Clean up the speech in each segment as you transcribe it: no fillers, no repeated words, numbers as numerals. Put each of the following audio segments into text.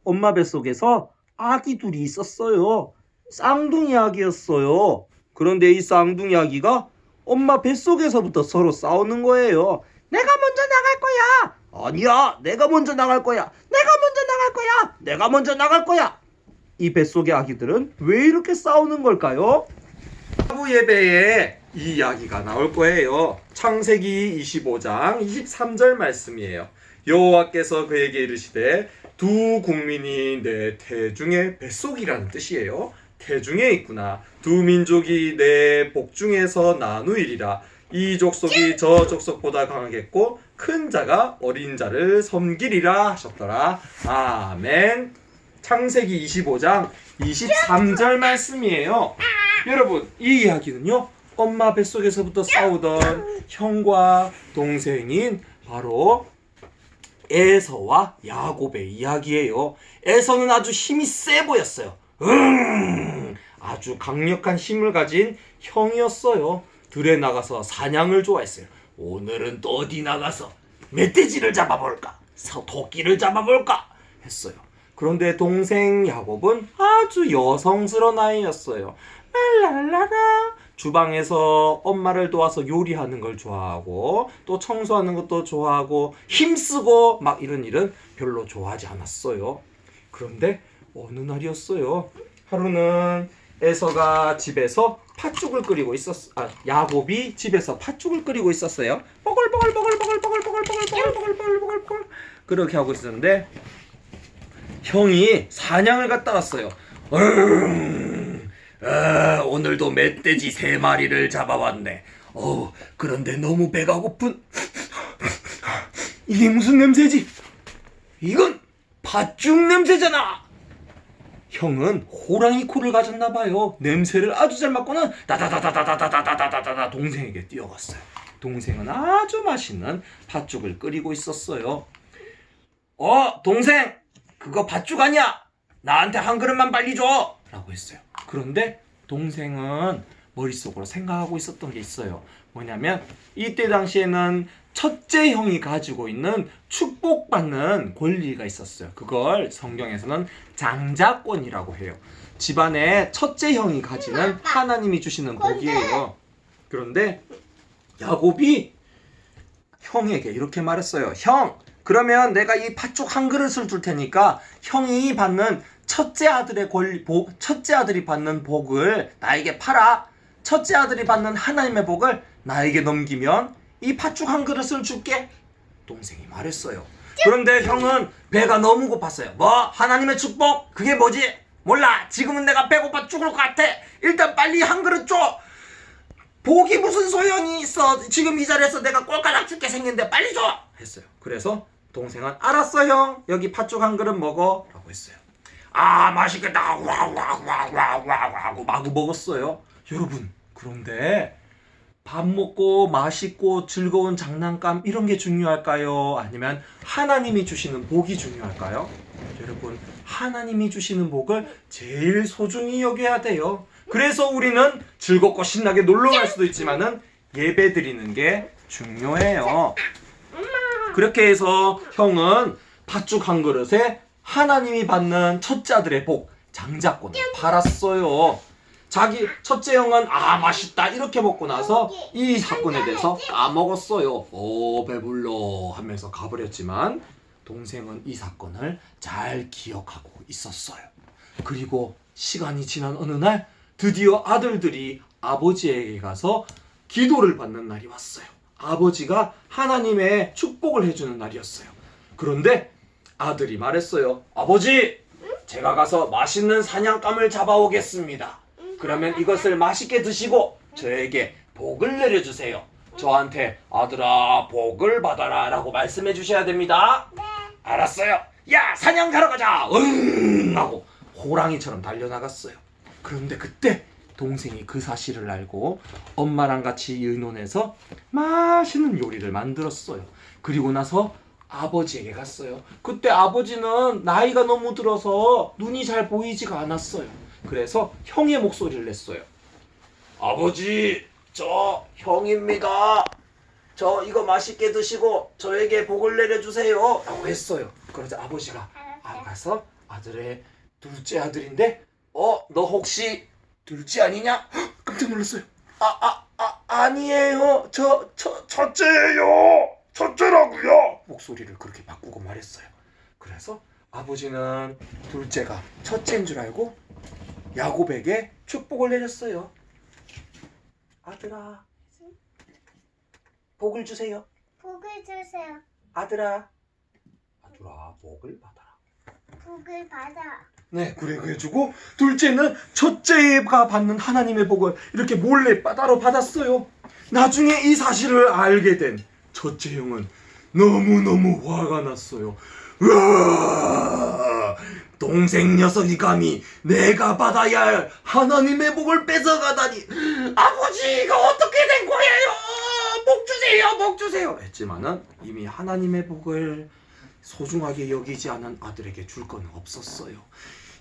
엄마 뱃속에서 아기 둘이 있었어요. 쌍둥이 아기였어요. 그런데 이 쌍둥이 아기가 엄마 뱃속에서부터 서로 싸우는 거예요. 내가 먼저 나갈 거야. 아니야, 내가 먼저 나갈 거야. 내가 먼저 나갈 거야. 내가 먼저 나갈 거야. 이 뱃속의 아기들은 왜 이렇게 싸우는 걸까요? 사부 예배에 이 이야기가 나올 거예요. 창세기 25장 23절 말씀이에요. 여호와께서 그에게 이르시되 두 국민이 내 태중의 뱃속이라는 뜻이에요. 태중에 있구나. 두 민족이 내 복중에서 나누이리라. 이 족속이 저 족속보다 강하겠고 큰 자가 어린 자를 섬기리라 하셨더라. 아멘. 창세기 25장 23절 말씀이에요. 여러분, 이 이야기는요, 엄마 뱃속에서부터 싸우던 형과 동생인 바로 에서와 야곱의 이야기예요. 에서는 아주 힘이 세 보였어요. 아주 강력한 힘을 가진 형이었어요. 들에 나가서 사냥을 좋아했어요. 오늘은 또 어디 나가서 멧돼지를 잡아볼까? 토끼를 잡아볼까? 했어요. 그런데 동생 야곱은 아주 여성스러운 아이였어요. 랄랄라라. 주방에서 엄마를 도와서 요리하는 걸 좋아하고 또 청소하는 것도 좋아하고 힘쓰고 막 이런 일은 별로 좋아하지 않았어요. 그런데 어느 날이었어요. 하루는 에서가 집에서 팥죽을 끓이고 야곱이 집에서 팥죽을 끓이고 있었어요. 뽀글뽀글뽀글뽀글뽀글뽀글뽀글뽀글뽀글뽀글뽀글 그렇게 하고 있었는데 형이 사냥을 갔다 왔어요. 오늘도 멧돼지 3마리를 잡아왔네. 그런데 너무 배가 고픈. 이게 무슨 냄새지? 이건 팥죽 냄새잖아. 형은 호랑이 코를 가졌나봐요. 냄새를 아주 잘 맡고는 다다다다다다다다다다다 동생에게 뛰어갔어요. 동생은 아주 맛있는 팥죽을 끓이고 있었어요. 동생! 그거 팥죽 아니야? 나한테 한 그릇만 빨리 줘! 라고 했어요. 그런데 동생은 머릿속으로 생각하고 있었던 게 있어요. 뭐냐면 이때 당시에는 첫째 형이 가지고 있는 축복받는 권리가 있었어요. 그걸 성경에서는 장자권이라고 해요. 집안에 첫째 형이 가지는 하나님이 주시는 복이에요. 그런데 야곱이 형에게 이렇게 말했어요. 형! 그러면 내가 이 팥죽 한 그릇을 줄 테니까 형이 받는 첫째 아들이 받는 복을 나에게 팔아. 첫째 아들이 받는 하나님의 복을 나에게 넘기면 이 팥죽 한 그릇을 줄게. 동생이 말했어요. 그런데 형은 배가 너무 고팠어요. 뭐? 하나님의 축복? 그게 뭐지? 몰라. 지금은 내가 배고파 죽을 것 같아. 일단 빨리 한 그릇 줘. 복이 무슨 소용이 있어. 지금 이 자리에서 내가 꼴까닥 죽게 생겼는데 빨리 줘. 했어요. 그래서 동생은 알았어 형. 여기 팥죽 한 그릇 먹어. 라고 했어요. 맛있겠다. 와와와와와와 마구 먹었어요. 여러분, 그런데 밥 먹고 맛있고 즐거운 장난감 이런 게 중요할까요? 아니면 하나님이 주시는 복이 중요할까요? 여러분, 하나님이 주시는 복을 제일 소중히 여겨야 돼요. 그래서 우리는 즐겁고 신나게 놀러 갈 수도 있지만은 예배 드리는 게 중요해요. 그렇게 해서 형은 팥죽 한 그릇에 하나님이 받는 첫째 아들의 복, 장자권을 팔았어요. 자기 첫째 형은 맛있다 이렇게 먹고 나서 이 사건에 대해서 까먹었어요. 배불러 하면서 가버렸지만 동생은 이 사건을 잘 기억하고 있었어요. 그리고 시간이 지난 어느 날 드디어 아들들이 아버지에게 가서 기도를 받는 날이 왔어요. 아버지가 하나님의 축복을 해주는 날이었어요. 그런데 아들이 말했어요. 아버지, 제가 가서 맛있는 사냥감을 잡아오겠습니다. 그러면 이것을 맛있게 드시고 저에게 복을 내려주세요. 저한테 아들아 복을 받아라 라고 말씀해 주셔야 됩니다. 네. 알았어요. 야, 사냥 가러 가자. 하고 호랑이처럼 달려나갔어요. 그런데 그때 동생이 그 사실을 알고 엄마랑 같이 의논해서 맛있는 요리를 만들었어요. 그리고 나서 아버지에게 갔어요. 그때 아버지는 나이가 너무 들어서 눈이 잘 보이지가 않았어요. 그래서 형의 목소리를 냈어요. 아버지, 저 형입니다. 저 이거 맛있게 드시고 저에게 복을 내려주세요. 라고 했어요. 그러자 아버지가 가서 아들의 둘째 아들인데 너 혹시 둘째 아니냐? 헉, 깜짝 놀랐어요. 아니에요. 첫째예요. 첫째라고요. 목소리를 그렇게 바꾸고 말했어요. 그래서 아버지는 둘째가 첫째인 줄 알고 야곱에게 축복을 내렸어요. 아들아, 복을 주세요. 복을 주세요. 아들아, 복을 받아라. 복을 받아. 네, 그래가지고 둘째는 첫째가 받는 하나님의 복을 이렇게 몰래 따로 받았어요. 나중에 이 사실을 알게 된 첫째 형은 너무너무 화가 났어요. 으아! 동생 녀석이 감히 내가 받아야 할 하나님의 복을 뺏어가다니, 아버지가 어떻게 된 거예요? 복 주세요, 복 주세요 했지만은 이미 하나님의 복을 소중하게 여기지 않은 아들에게 줄 건 없었어요.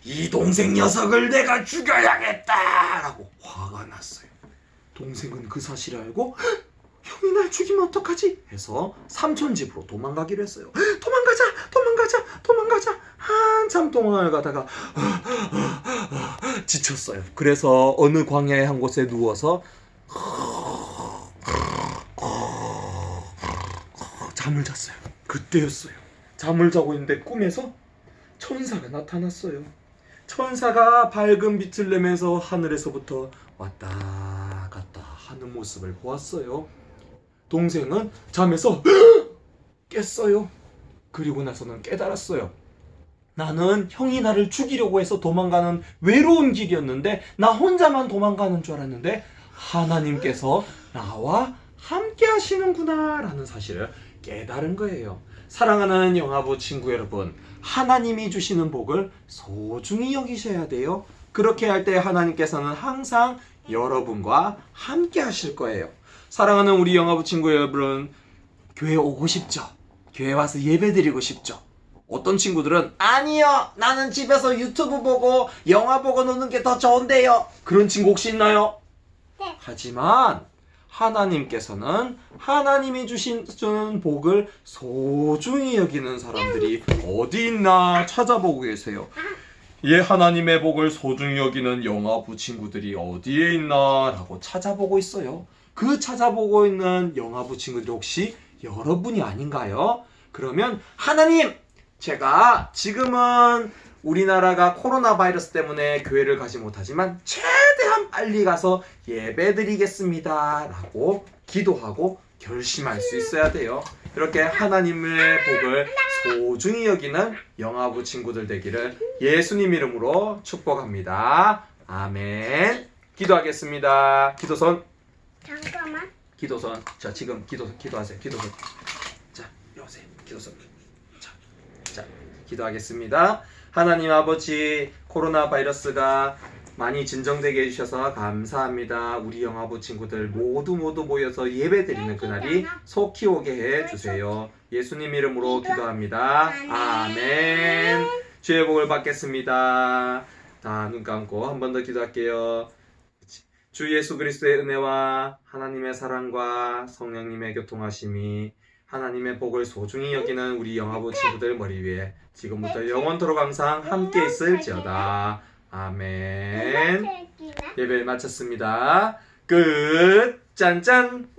이 동생 녀석을 내가 죽여야겠다라고 화가 났어요. 동생은 그 사실을 알고 형이 날 죽이면 어떡하지? 해서 삼촌 집으로 도망가기로 했어요. 도망가자. 한참 도망을 가다가 지쳤어요. 그래서 어느 광야의 한 곳에 누워서 잠을 잤어요. 그때였어요. 잠을 자고 있는데 꿈에서 천사가 나타났어요. 천사가 밝은 빛을 내면서 하늘에서부터 왔다 갔다 하는 모습을 보았어요. 동생은 잠에서 깼어요. 그리고 나서는 깨달았어요. 나는 형이 나를 죽이려고 해서 도망가는 외로운 길이었는데 나 혼자만 도망가는 줄 알았는데 하나님께서 나와 함께 하시는구나 라는 사실을 깨달은 거예요. 사랑하는 영화부 친구 여러분, 하나님이 주시는 복을 소중히 여기셔야 돼요. 그렇게 할 때 하나님께서는 항상 여러분과 함께 하실 거예요. 사랑하는 우리 영화부 친구 여러분, 교회 오고 싶죠? 교회 와서 예배 드리고 싶죠? 어떤 친구들은 아니요, 나는 집에서 유튜브 보고 영화 보고 노는 게 더 좋은데요. 그런 친구 혹시 있나요? 네. 하지만 하나님께서는 하나님이 주는 복을 소중히 여기는 사람들이 어디 있나 찾아보고 계세요. 하나님의 복을 소중히 여기는 영화부 친구들이 어디에 있나 라고 찾아보고 있어요. 그 찾아보고 있는 영화부 친구들이 혹시 여러분이 아닌가요? 그러면 하나님, 제가 지금은 우리나라가 코로나 바이러스 때문에 교회를 가지 못하지만 최대한 빨리 가서 예배 드리겠습니다 라고 기도하고 결심할 수 있어야 돼요. 이렇게 하나님의 복을 소중히 여기는 영화부 친구들 되기를 예수님 이름으로 축복합니다. 아멘. 기도하겠습니다. 기도선. 잠깐만. 기도선. 자, 지금 기도하세요. 기도선. 자, 이러세요. 기도선. 자, 기도하겠습니다. 하나님 아버지, 코로나 바이러스가 많이 진정되게 해주셔서 감사합니다. 우리 영화부 친구들 모두 모여서 예배 드리는 그날이 속히 오게 해주세요. 예수님 이름으로 기도합니다. 아멘. 주의 복을 받겠습니다. 자, 눈 감고 한 번 더 기도할게요. 주 예수 그리스도의 은혜와 하나님의 사랑과 성령님의 교통하심이 하나님의 복을 소중히 여기는 우리 영화부 친구들 머리 위에 지금부터 영원토록 항상 함께 있을지어다. 아멘. 예배 마쳤습니다. 끝. 짠짠.